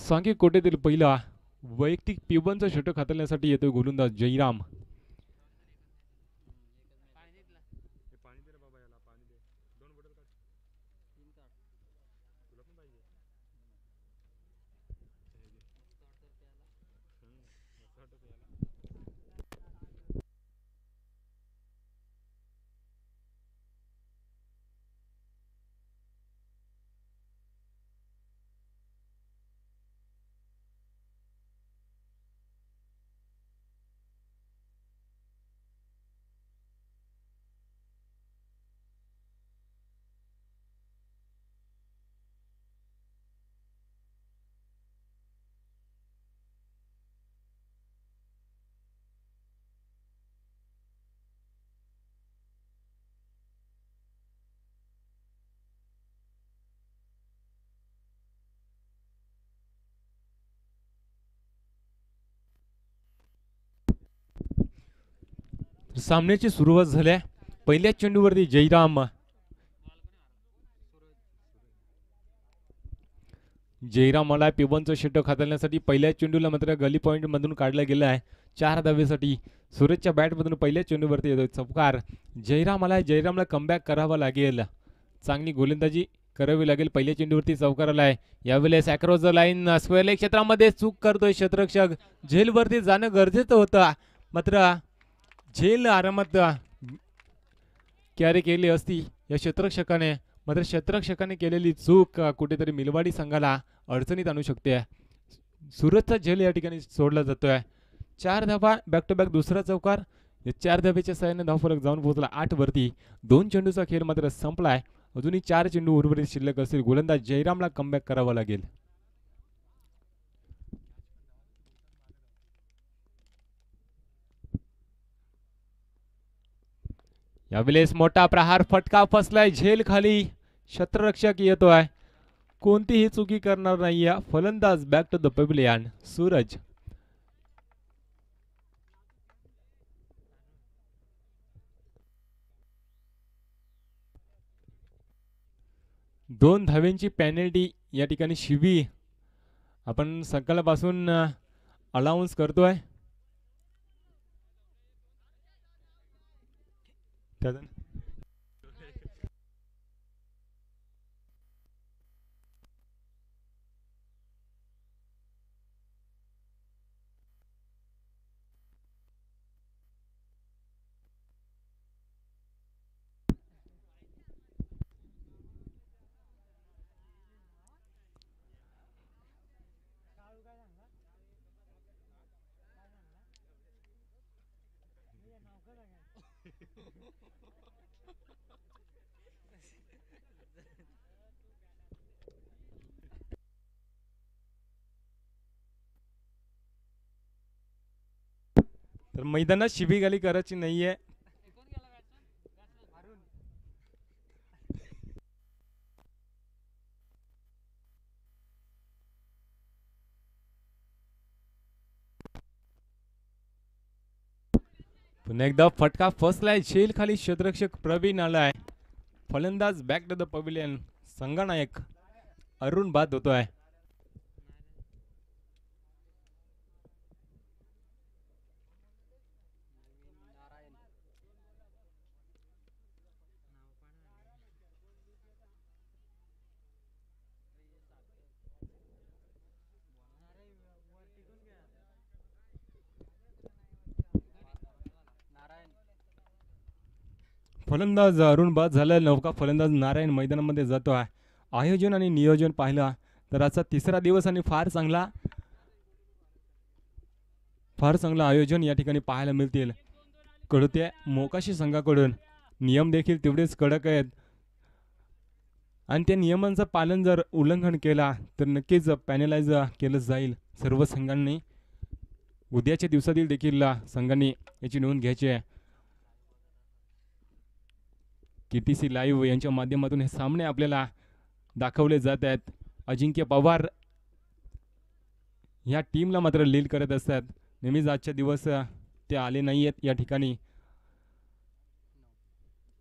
सांगी कोटेतील पहिला वैयक्तिक पिबनचं षटक हाताळण्यासाठी येतोय गोलंदाज जयराम. सामन्याची सुरुवात झाल्या. पहिल्याच चेंडूवरती जयरामाला पिबनचं षटक हाताळण्यासाठी पहिल्याच चेंडूला मात्र गली पॉईंट मधून काढला गेला आहे 4 धावेसाठी. सूरजच्या बॅटमधून पहिल्याच चेंडूवरती येतोय चौकार. जयरामला कमबॅक करावा लागेल. चांगली गोलंदाजी करावी लागेल. पहिल्या चेंडूवरती चौकार आलाय. यावेळेस across the line square leg क्षेत्रामध्ये चूक करतोय क्षेत्ररक्षक. झेलवरती जाणं गरजेचं होतं, मात्र झेल आरामात कॅरी केली असती या क्षेत्ररक्षकाने. मात्र क्षेत्ररक्षकाने केलेली चूक कुठेतरी मिलवाडी संघाला अडचणीत आणू शकते. सुरतचा झेल या ठिकाणी सोडला जातोय. 4 धावा बॅक टू बॅक दुसरा चौकार. या 4 धावेच्या सहाय्याने धावफलक जाऊन पोहोचला 8 वरती. 2 चेंडूचा खेळ मात्र संपलाय. अजूनही 4 चेंडू उर्वरित शिल्लक असतील. गोलंदाज जयरामला कमबॅक करावा लागेल. यावेळेस मोठा प्रहार फटका फसलाय. झेल खाली क्षेत्ररक्षक येतोय. कोणतीही चुकी करणार नाही. फलंदाज back to the pavilion Suraj. दोन धावेंची पॅनल्टी या ठिकाणी शिवी आपण सकाळपासून अलाउन्स करतोय. तर मैदानात शिबीगाली करायची नाहीये. पुन्हा एकदा फटका फसलाय. झेल खाली क्षेत्ररक्षक प्रवीण आलाय. फलंदाज बॅक टू द पॅव्हिलियन संघनायक अरुण बाद होतोय. फलंदाज अरुण बाद झाला. नौका फलंदाज नारायण मैदानामध्ये जातो आहे. आयोजन आणि नियोजन पाहिलं तर आजचा तिसरा दिवस आणि फार चांगला आयोजन या ठिकाणी पाहायला मिळतील. कडते मोकाशी संघाकडून नियम देखील तेवढेच कडक आहेत आणि त्या नियमांचं पालन जर उल्लंघन केला तर नक्कीच पॅनलाइज केलं जाईल. सर्व संघांनी उद्याच्या दिवसातील देखील संघांनी याची नोंद घ्यायची आहे. KTC लाईव्ह यांच्या माध्यमातून हे सामने आपल्याला दाखवले जात आहेत. अजिंक्य पवार ह्या टीमला मात्र लीड करत असतात. नेहमीच आजच्या दिवस ते आले नाही आहेत या ठिकाणी.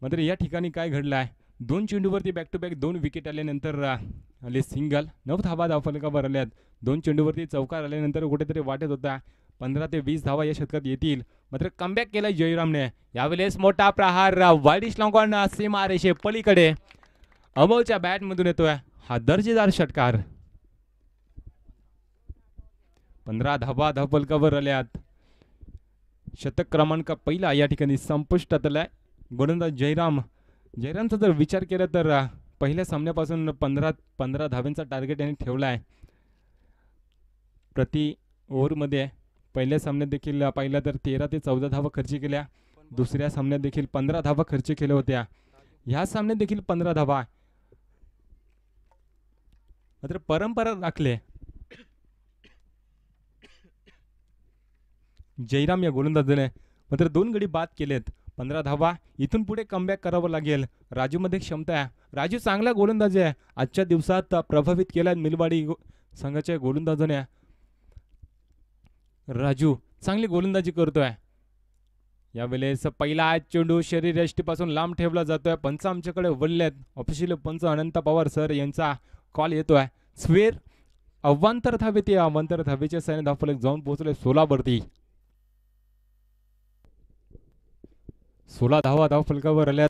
मात्र या ठिकाणी काय घडलं आहे, दोन चेंडूवरती बॅक टू बॅक 2 विकेट आल्यानंतर आले सिंगल. 9 धावा धावफलकावर आल्यात. 2 चेंडूवरती चौकार आल्यानंतर कुठेतरी वाटत होता 15 ते 20 धावा या शतकात येतील, मात्र कमबॅक केला जयरामने. यावेळेस मोठा प्रहार वाईडिश लॉंगॉन सीमारेषे पलीकडे अमोलच्या बॅटमधून येतोय हा दर्जेदार षटकार. 15 धावा धावफलकावर आल्यात. शतक क्रमांक पहिला या ठिकाणी संपुष्टात आलाय. गोलंदाज जयरामचा जर विचार केला तर पहिल्या सामन्यापासून 15 धाव्यांचा टार्गेट यांनी ठेवला आहे प्रति ओव्हरमध्ये. पहिल्या सामन्यात देखील पाहिला तर 13 ते 14 धावा खर्च केल्या. दुसऱ्या सामन्यात देखील 15 धावा खर्च केल्या होत्या. ह्या सामन्यात देखील 15 धावा, मात्र परंपरा राखले जयराम या गोलंदाजाने. मात्र 2 गडी बाद केलेत. 15 धावा. इथून पुढे कमबॅक करावं लागेल. राजूमध्ये क्षमता आहे. राजू चांगला गोलंदाज आहे. आजच्या दिवसात प्रभावित केला मिलवाडी संघाच्या गोलंदाजाने. राजू चांगली गोलंदाजी करतोय. यावेळेस पहिला चेंडू शरीरयष्टीपासून लांब ठेवला जातोय. पंच आमच्याकडे वळलेत. ऑफिशियल पंच अनंत पवार सर यांचा कॉल येतोय. स्वेर अवांतर धावेत. या अवांतर धावेच्या साहाय्याने धावफलक जाऊन पोहोचले 16 वरती. 16 धावा धावफलकावर आल्यात.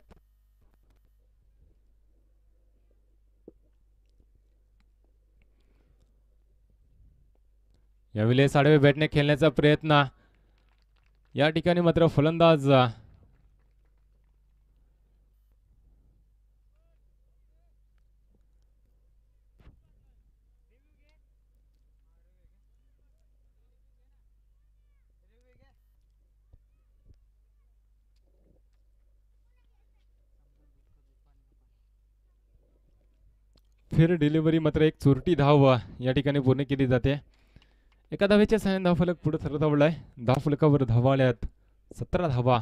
यावेळेस आडवे बॅटने खेळण्याचा प्रयत्न. या ठिकाणी मात्र फलंदाज फिर डिलिव्हरी मात्र एक चुरटी धाव या ठिकाणी पूर्ण केली जाते. एका धावेच्या साहाय्याने धावफलक पुढे सरकवलाय. धावफलकावर धावा आल्यात 17 धावा.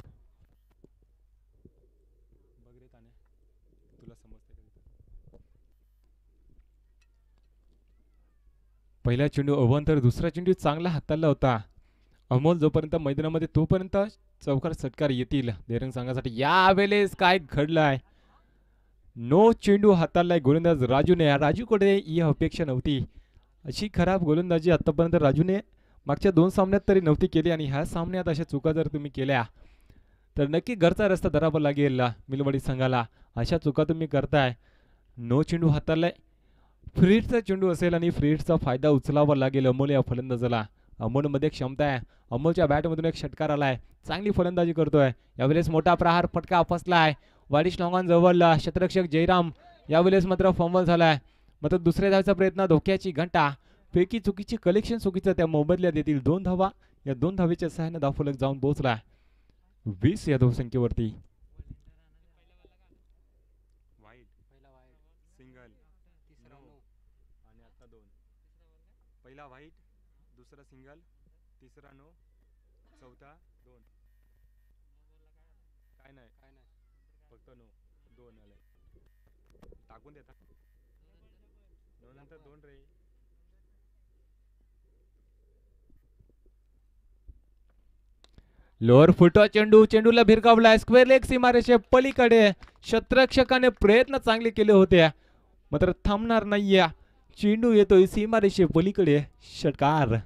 पहिला चेंडू अवांतर. दुसरा चेंडू चांगला हाताळला होता अमोल जोपर्यंत मैदानामध्ये तोपर्यंत चौकार षटकार येतील देरंग संघासाठी. यावेळेस काय घडलाय? नो चेंडू हाताळलाय गोलंदाज राजूने. राजूकडे ही अपेक्षा नव्हती. अशी खराब गोलंदाजी आतापर्यंत राजूने मागच्या 2 सामन्यात तरी नव्हती केली आणि ह्या सामन्यात अशा चुका जर तुम्ही केल्या तर नक्की घरचा रस्ता धरावा लागेल मिलवाडी संघाला. अशा चुका तुम्ही करताय. नो चेंडू हाताळलाय. फ्रीडचा चेंडू असेल आणि फ्रीडचा फायदा उचलावा लागेल अमोल या फलंदाजाला. अमोलमध्ये क्षमता आहे. अमोलच्या बॅटमधून एक षटकार आलाय. चांगली फलंदाजी करतोय. यावेळेस मोठा प्रहार फटका फसलाय वाडिश लॉंगॉन जवळ. क्षेत्ररक्षक जयराम यावेळेस मात्र फंबल झालाय. मात्र दुसऱ्या धावेचा प्रयत्न. धोक्याची घंटा. पैकी चुकीची कलेक्शन चुकीचं त्या मोबदल्यात येतील 2 धावा. या 2 धावेच्या सहाय्याने धावफलक जाऊन पोहोचला 20 या धावसंख्येवरती. सिंगल आणि आता 2. पहिला व्हाईट, दुसरा सिंगल, तिसरा नो, चौथा 2. काय नाही फक्त नो 2 आले. टाकून देता 2 नंतर 2 रे. लोअर फुटवा चेंडू. चेंडूला भिरकावलाय स्क्वेअर लेग सीमारेषे पलीकडे. क्षेत्ररक्षकाने प्रयत्न चांगले केले होते मात्र थांबणार नाहीये. चेंडू येतोय सीमारेषे पलीकडे. षटकार.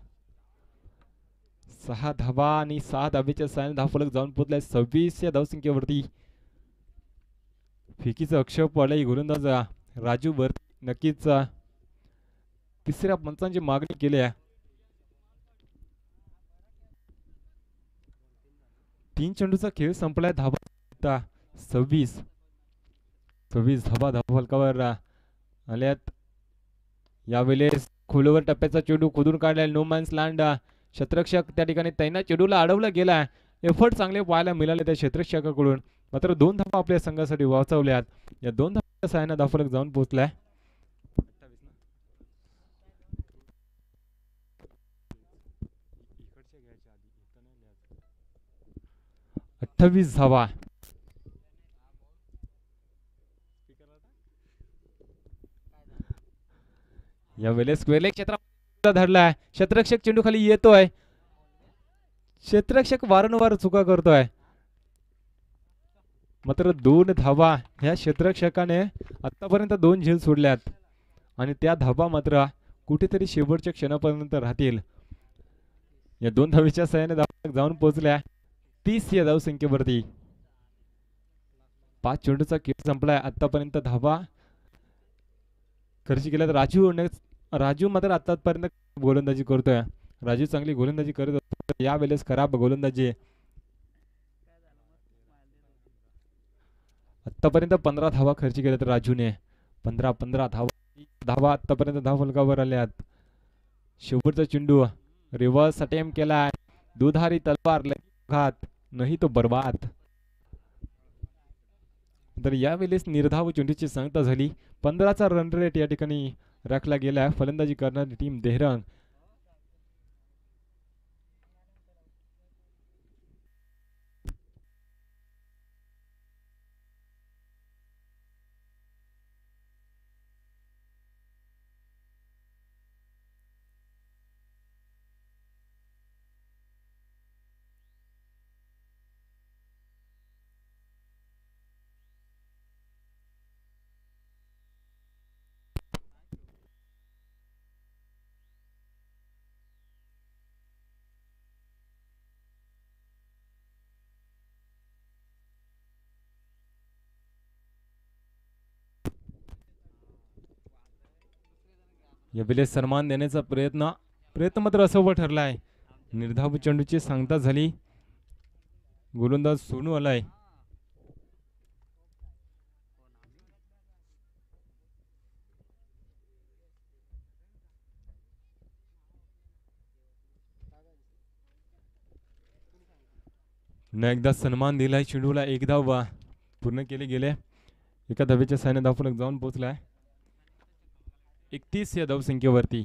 6 धावा आणि 6 धावेच्या साहाय्याने धावफलक जाऊन पोहोचलाय 26 या धावसंख्येवरती. फिकीचा आक्षेप आलाय गोलंदाज राजू वर. नक्कीच तिसऱ्या पंचांची मागणी केली आहे. 3 चेंडूचा खेळ संपलाय. धावा 26 धावा धावफलकावर आल्यात. यावेळेस खोलवर टप्प्याचा चेंडू खोदून काढलाय. No man's land. क्षेत्ररक्षक त्या ठिकाणी तैनात. चेंडूला अडवला गेलाय. एफर्ट चांगले पाहायला मिळाले त्या क्षेत्ररक्षकाकडून. मात्र 2 धावा आपल्या संघासाठी वाचवल्यात. या 2 धावांच्या सहाय्याने धावफलक जाऊन पोहोचलाय 28 धावा. यावेळेस स्क्वेअर लेग क्षेत्रात धरलाय. क्षेत्ररक्षक चेंडू खाली येतोय. क्षेत्ररक्षक वारंवार चुका करतोय. मात्र 2 धावा ह्या क्षेत्ररक्षकाने आतापर्यंत 2 झेल सोडल्यात आणि त्या धावा मात्र कुठेतरी शेवटच्या क्षणापर्यंत राहतील. या 2 धावेच्या सहाय्याने धावा जाऊन पोहोचल्या 30 या धावसंख्येवरती. 5 चेंडूचा खेळ संपलाय. आतापर्यंत धावा खर्च केल्यात राजू मात्र आतापर्यंत गोलंदाजी करतोय. राजू चांगली गोलंदाजी करत असतो, यावेळेस खराब गोलंदाजी. आतापर्यंत 15 धावा खर्च केल्यात राजूने. 15 धावा आतापर्यंत धावफलकावर आल्यात. शेवटचा चेंडू रिव्हर्स अटेम्प्ट केलाय. दुधारी तलवार घात नाही तो बर्बाद. तर यावेळेस निर्धाव चेंडूची सांगता झाली. 15चा रन रेट या ठिकाणी राखला गेला. फलंदाजी करणारी टीम देहरंग. यावेळेस सन्मान देण्याचा प्रयत्न मात्र असफल ठरला आहे. निर्धाव चेंडूची सांगता झाली. गोलंदाज सोनू आलाय. पुन्हा एकदा सन्मान दिलाय चेंडूला. 1 धाव पूर्ण केले गेले. एका धावेच्या साहाय्याने धावफलक जाऊन पोहोचलाय 31 या धावसंख्येवरती.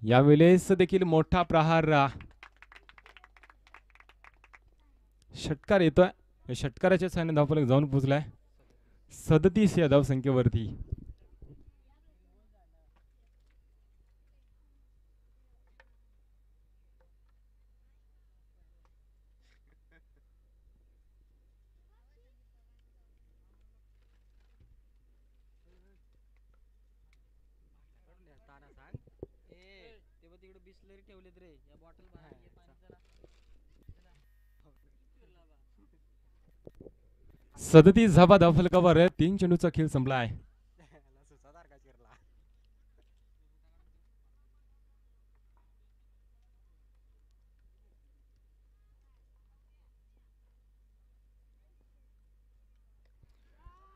यावेळेस देखील मोठा प्रहार षटकार येतोय. या षटकाराच्या साहाय्याने धावफलक जाऊन पोहोचलाय 37 या धावसंख्येवरती. सदतीस धावा धावफलकावर. 3 चेंडूचा खेळ संपलाय.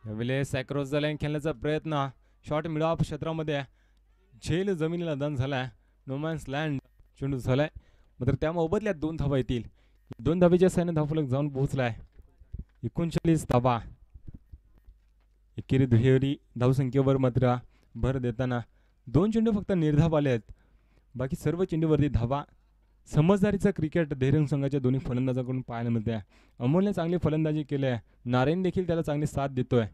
यावेळेस क्रॉस द लाईन खेळण्याचा प्रयत्न. शॉट मिड ऑफ क्षेत्रामध्ये झेल जमिनीला दान झालाय. नोमॅन्स लँड चेंडू झालाय. मात्र त्या मोबदल्यात 2 धावा येतील. 2 धावेच्या साहाय्याने धावफलक जाऊन पोहोचलाय 39 धावा. एकेरी दुहेरी धावसंख्येवर मात्र भर देताना 2 चेंडू फक्त निर्धाव आले आहेत. बाकी सर्व चेंडूवरती धावा. समजदारीचं क्रिकेट देहरंग संघाच्या दोन्ही फलंदाजांकडून पाहायला मिळते. अमोलने चांगली फलंदाजी केली आहे. नारायण देखील त्याला चांगली साथ देतोय.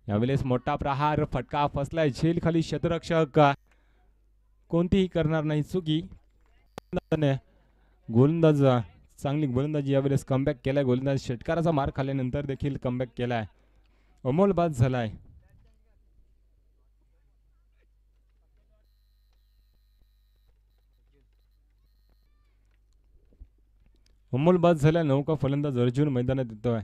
यावेळेस मोठा प्रहार. फटका फसलाय. झेल खाली क्षेत्ररक्षक कोणतीही करणार नाही चुकी. गोलंदाज चांगली गोलंदाजी यावेळेस कमबॅक केलाय. गोलंदाज षटकाराचा मार खाल्ल्यानंतर देखील कमबॅक केलाय. अमोल बाद झालाय. अमोल बाद झाल्या. नौका फलंदाज अर्जुन मैदानात येतोय.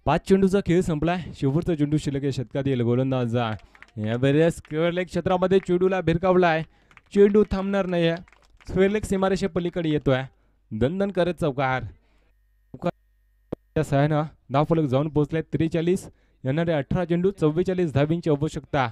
पाच चेंडूचा खेळ संपलाय. शेवटचा चेंडू शिल्लक षटकात येईल. गोलंदाज यावेळेस स्क्वेअर लेग क्षेत्रामध्ये चेंडूला भिरकावलाय. चेंडू थांबणार नाही. स्क्वेअर लेग सीमारेषे पलीकडे येतोय. दणदण करत चौकार. सहाय्यानं धावफलक जाऊन पोहोचले 43. येणारे 18 चेंडू 44 धावींची आवश्यकता.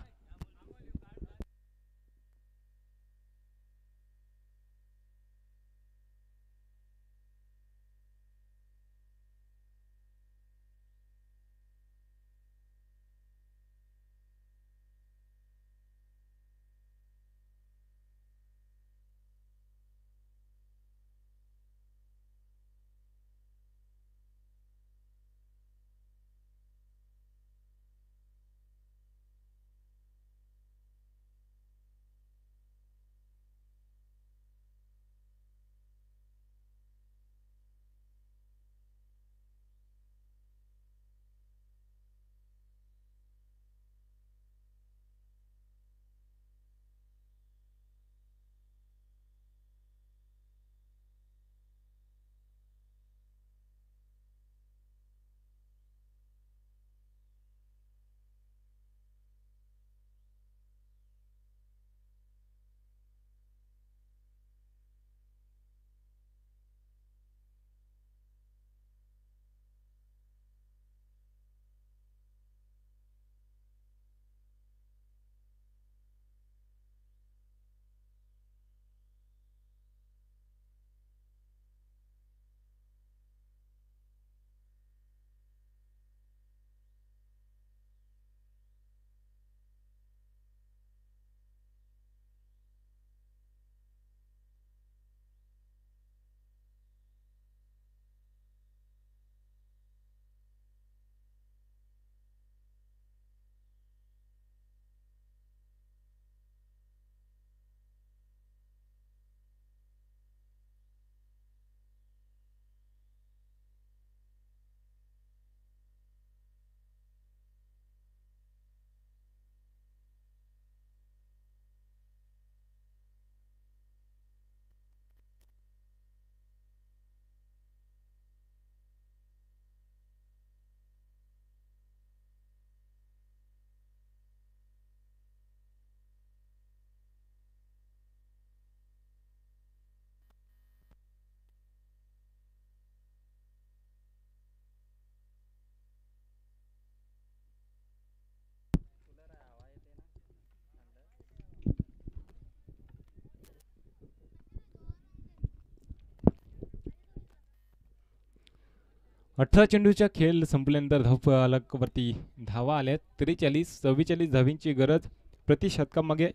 18 चेंडूच्या खेळ संपल्यानंतर धावफलकावरती धावा आल्या 43-44 धावींची गरज. प्रति षटकामागे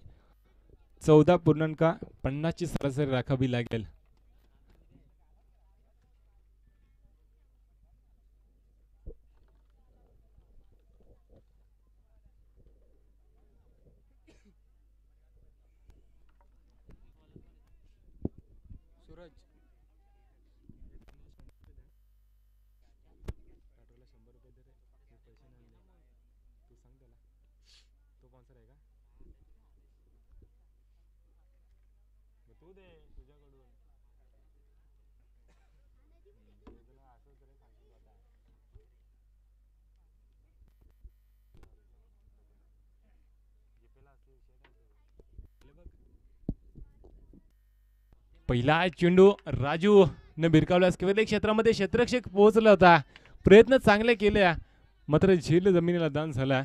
14.50ची सरासरी राखावी लागेल. पहिला चेंडू राजू न भिरकावल्यास केवळ क्षेत्रामध्ये क्षेत्ररक्षक पोहोचला होता. प्रयत्न चांगले केले मात्र झेल जमिनीला दान झाला.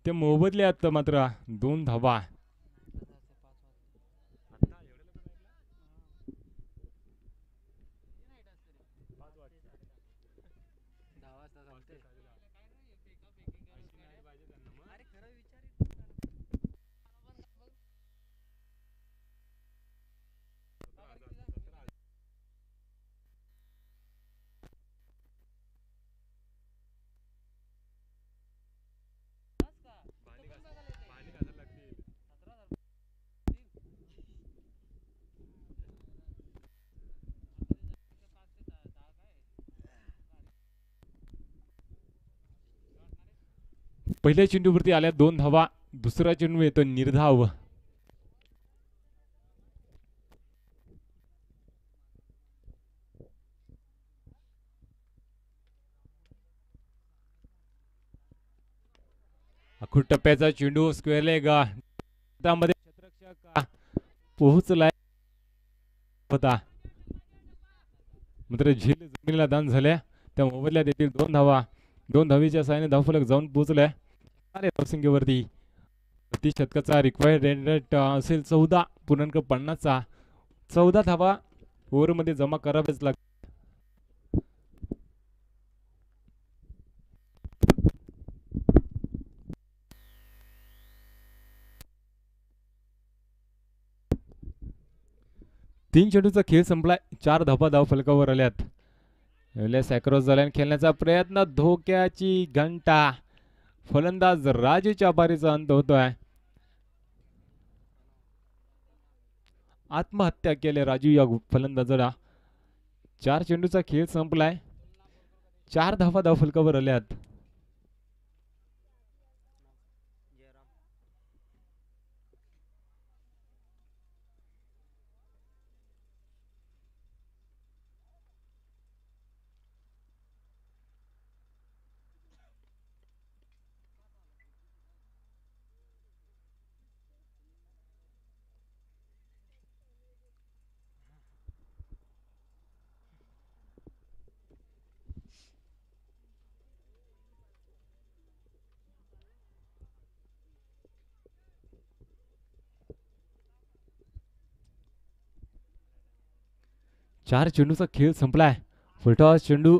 ते मोबदल्यात मात्र 2 धावा. पहिल्या चेंडूवरती आल्या 2 धावा. दुसरा चेंडू येतो निर्धाव. अखूट टप्प्याचा चेंडू स्क्वेअर लेग मध्ये क्षेत्ररक्षक पोहोचलाय होता मात्र झेल जमिनीला दान झाल्या. त्या मोबदल्यात येथील 2 धावा. 2 धावीच्या साहाय्याने धावफलक जाऊन पोहोचलाय धावसंख्येवरती. प्रति षटकाचा रिक्वायर्ड रेट असेल 14.50चा. 14 धावा ओव्हरमध्ये जमा कराव्याच लागतात. तीन चेंडूचा खेळ संपलाय. 4 धावा धावफलकावर आल्यात. क्रॉस झाल्याने खेळण्याचा प्रयत्न धोक्याची घंटा. फलंदाज राजूच्या बारीचा अंत होतोय. आत्महत्या केले राजू या फलंदाजाला. 4 चेंडूचा खेळ संपलाय. 4 धावा धावफलकावर आल्यात. चार चेंडूचा खेळ संपलाय. फुलटॉस चेंडू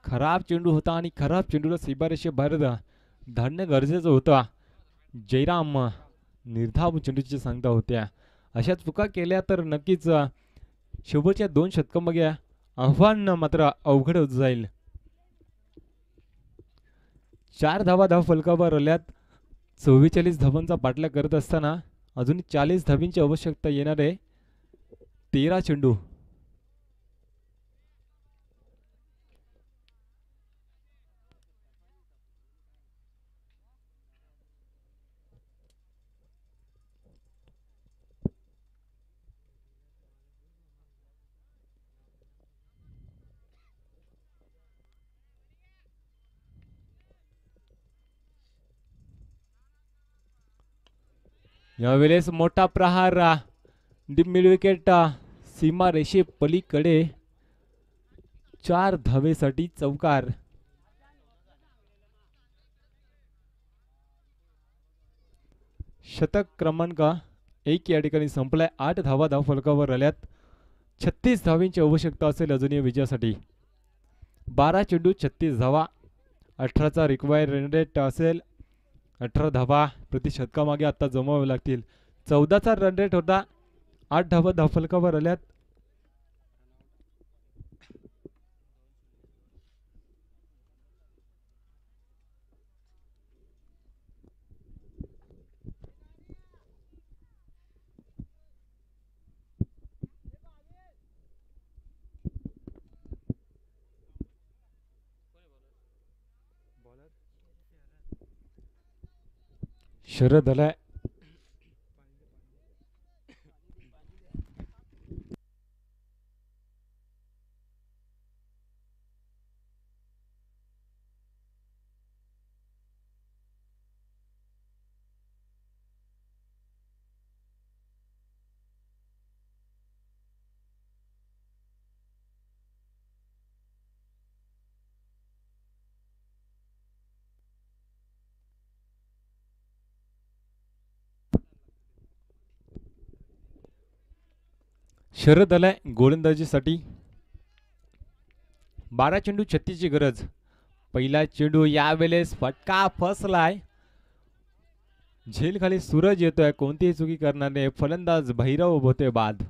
खराब चेंडू होता आणि खराब चेंडूला सीमारेषे बाहेर धाडणे गरजेचं होतं. जयराम निर्धाव चेंडूची सांगता होत्या. अशा चुका केल्या तर नक्कीच शेवटच्या 2 षटकांमध्ये आव्हान मात्र अवघड होत जाईल. 4 धावा धावफलकावर आल्यात. 44 धावांचा पाठलाग करत असताना अजून 40 धावींची आवश्यकता येणार आहे. 13 चेंडू. यावेळेस मोठा प्रहार. डीप मिड विकेट सीमा रेषे पलीकडे. 4 धावेसाठी चौकार. शतक क्रमांक 1 या ठिकाणी संपलाय. 8 धावा धावफलकावर आल्यात. 36 धावांची आवश्यकता असेल अजूनही विजयासाठी. 12 चेंडू 36 धावा. 18चा रिक्वायर रन रेट असेल. 18 धावा प्रति षटकामागे आता जमावे लागतील. 14चा रन रेट होता. 8 धावा धावफलकावर आल्यात. शरद आलाय. शरद आलाय गोलंदाजीसाठी. 12 चेंडू 36 ची गरज. पहिला चेंडू यावेळेस फटका फसलाय. झेल खाली सूरज येतोय. कोणतीही चुकी करणार नाही फलंदाज भैरव होते बाद.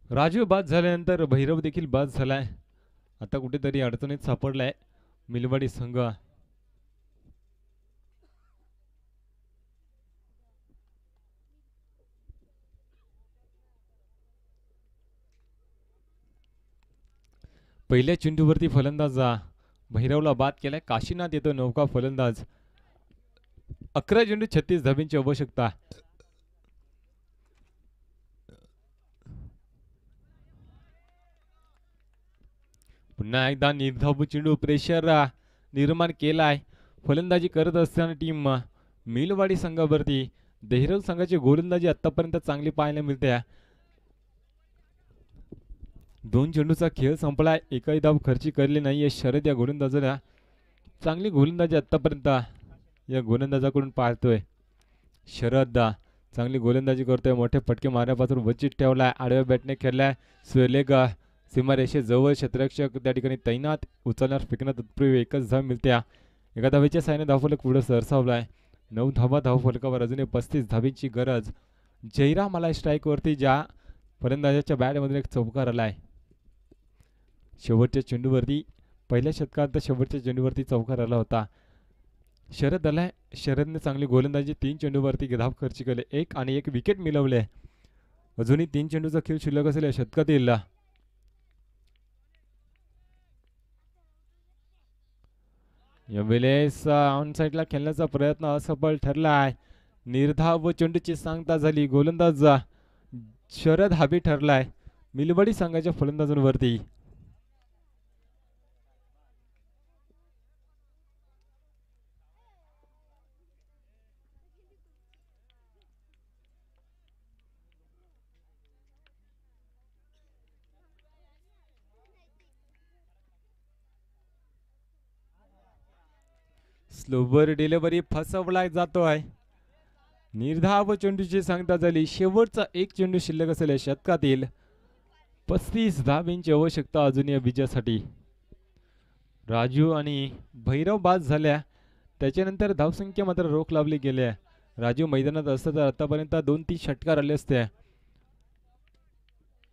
राजू बाद झाल्यानंतर भैरव देखील बाद झालाय. आता कुठेतरी अडचणीत सापडलाय मिलवाडी संघ. पहिल्या चेंडूवरती फलंदाज भैरवला बाद केलाय. काशीनाथ येतो नौका फलंदाज. 11 चेंडू 36 धाबींची आवश्यकता. पुन्हा एकदा निर्धाव चेंडू प्रेशर निर्माण केलाय फलंदाजी करत असताना टीम मिलवाडी संघावरती. देहरल संघाची गोलंदाजी आतापर्यंत चांगली पाहायला मिळते. 2 चेंडूचा खेळ संपलाय. एकही धाव खर्ची करली नाहीये शरद या गोलंदाजाला. चांगली गोलंदाजी आतापर्यंत या गोलंदाजाकडून पाहतोय. शरद चांगली गोलंदाजी करतोय. मोठे फटके मारण्यापासून वंचित ठेवलाय. आडव्या बॅटने खेळलाय. स्वेलेग सीमारेषेजवळ क्षेत्ररक्षक त्या ठिकाणी तैनात. उचलणार फेकणार तत्पूर्वी एकच धाव मिळते. एका धावेच्या साहाय्याने धावफलक पुढे सरसावलाय. 9 धावा धावफलकावर. अजूनही 35 धावेची गरज. जयराम आलाय स्ट्राईकवरती. ज्या फलंदाजाच्या बॅटमधून एक चौकार आलाय. शेवटच्या चेंडूवरती पहिल्या षटकात शेवटच्या चेंडूवरती चौकार आला होता. शरद आलाय. शरदने चांगली गोलंदाजी. 3 चेंडूवरती धाव खर्ची केले. 1 आणि 1 विकेट मिळवले. अजूनही 3 चेंडूचा खेळ शिल्लक असेल या षटकातील. यावेळेस ऑन साईडला खेळण्याचा प्रयत्न असफल ठरला आहे. निर्धाव चेंडूची सांगता झाली. गोलंदाज शरद हावी ठरलाय मिलवाडी संघाच्या फलंदाजांवरती. स्लोवर डिलिव्हरी फसवला जातोय. निर्धाव चेंडूची सांगता झाली. शेवटचा 1 चेंडू शिल्लक असेल या षटकातील. 35 धावांची आवश्यकता अजून या विजयासाठी. राजू आणि भैरव बाद झाल्या. त्याच्यानंतर धावसंख्या मात्र रोख लावली गेल्या. राजू मैदानात असता तर आतापर्यंत 2-3 षटकार आले असते.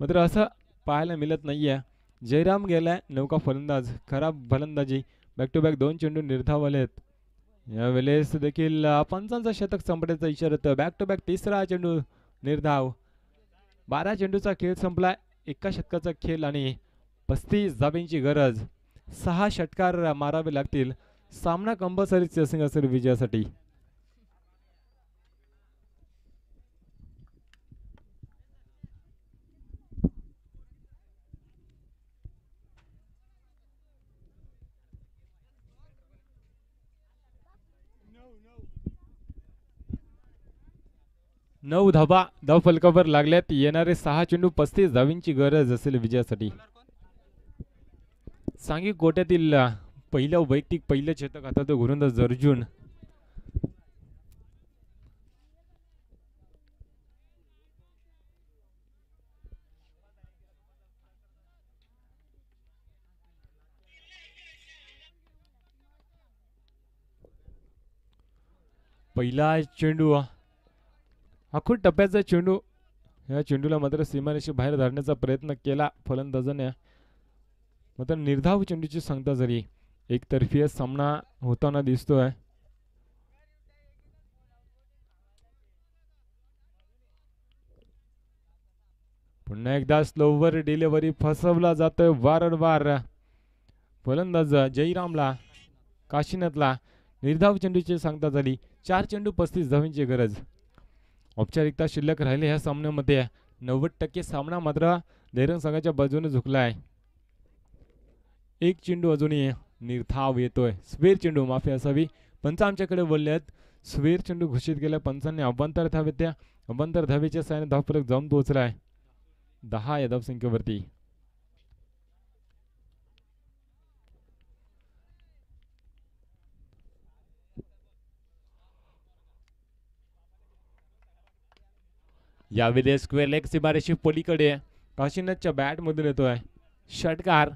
मात्र असं पाहायला मिळत नाहीये. जयराम गेलाय नौका फलंदाज. खराब फलंदाजी. बॅक टू बॅक 2 चेंडू निर्धाव आलेत. यावेळेस देखील 55 शतक संपण्याचा इशारा होता. बॅक टू बॅक तिसरा चेंडू निर्धाव. 12 चेंडूचा खेळ संपलाय. एका षटकाचा खेळ आणि 35 धाब्यांची गरज. 6 षटकार मारावे लागतील. सामना कंपल्सरी चेसिंग असेल विजयासाठी. 9 धाबा धाव फलकावर लागल्यात. येणारे 6 चेंडू 35 धावींची गरज असेल विजयासाठी. सांघिक गोट्यातील पहिलं वैयक्तिक पहिलं शतक आता तो गोलंदाज अर्जुन. पहिला चेंडू आखूड टप्प्याचा चेंडू. या चेंडूला मात्र सीमारेषे बाहेर धाडण्याचा प्रयत्न केला फलंदाजाने, मात्र निर्धाव चेंडूची सांगता झाली. एकतर्फी सामना होताना दिसतोय. पुन्हा एकदा स्लोवर डिलिव्हरी फसवला जातोय वारंवार. फलंदाज जयरामला काशीनाथला निर्धाव चेंडूची सांगता झाली. 4 चेंडू 35 धावींची गरज. औपचारिकता शिल्लक राहिले ह्या सामन्यामध्ये. 90% सामना मात्र धैर्य संघाच्या बाजूने झुकला आहे. एक चेंडू अजूनही निर्धाव येतोय. स्वेर चेंडू माफी असावी, पंच आमच्याकडे बोलले आहेत. स्वेर चेंडू घोषित केल्या पंचांनी. अभ्यंतर धावेत त्या अभ्यंतर धावेच्या साहाय्याने धावफलक जाऊन पोहोचलाय 10 या धावसंख्येवरती. यावेळी स्क्वेअर लेग सीमारेषी पलीकडे काशीनाथच्या बॅट मधून येतोय षटकार.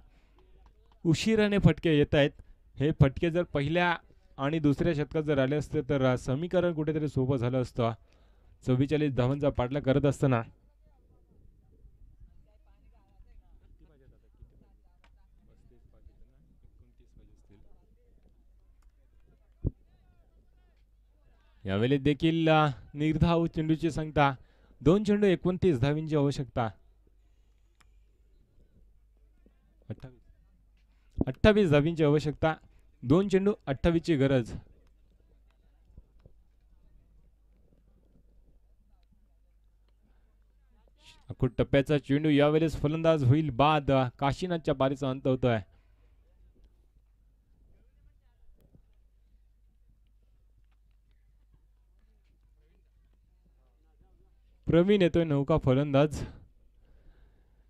उशिराने फटके येत आहेत. हे फटके जर पहिल्या आणि दुसऱ्या षटकात जर आले असते तर समीकरण कुठेतरी सोपं झालं असतं. 44 धावांचा पाठलाग करत असताना यावेळी देखील निर्धाव चेंडूची संख्या. 2 चेंडू 29 धावींची आवश्यकता. 28 धावींची आवश्यकता. 2 चेंडू 28 ची गरज. अखूड टप्प्याचा चेंडू यावेळेस फलंदाज होईल बाद. काशीनाथच्या बारीचा अंत होतोय. प्रवीण येतोय नौका फलंदाज.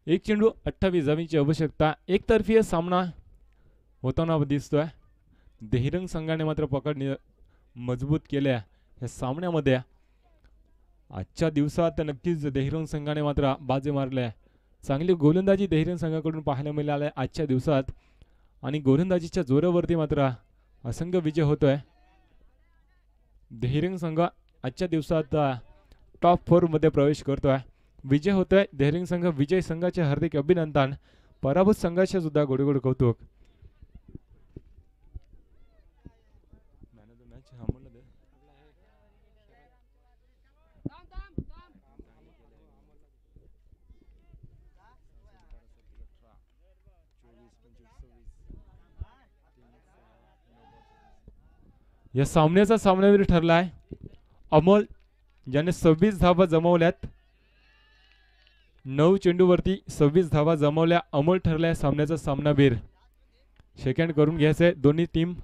1 चेंडू 28 धावींची आवश्यकता. एकतर्फी सामना होताना दिसतोय. देहरंग संघाने मात्र पकड मजबूत केल्या या सामन्यामध्ये. आजच्या दिवसात नक्कीच देहरंग संघाने मात्र बाजी मारल्या. चांगली गोलंदाजी देहरंग संघाकडून पाहायला मिळाली आजच्या दिवसात आणि गोलंदाजीच्या जोरावरती मात्र असंख्य विजय होतोय. देहरंग संघ आजच्या दिवसात टॉप 4 मध्ये प्रवेश करतोय. विजय होतोय देहरंग संघ. विजय संघाचे हार्दिक अभिनंदन. पराभूत संघाचे सुद्धा गोडगोड कौतुक. या सामन्याचा सामनावीर ठरलाय अमोल, ज्याने 26 धावा जमवल्यात. 9 चेंडूवरती 26 धावा जमवल्या. अमोल ठरलाय सामन्याचा सामनावीर. सेकंड करून घ्यायचंय दोन्ही टीम.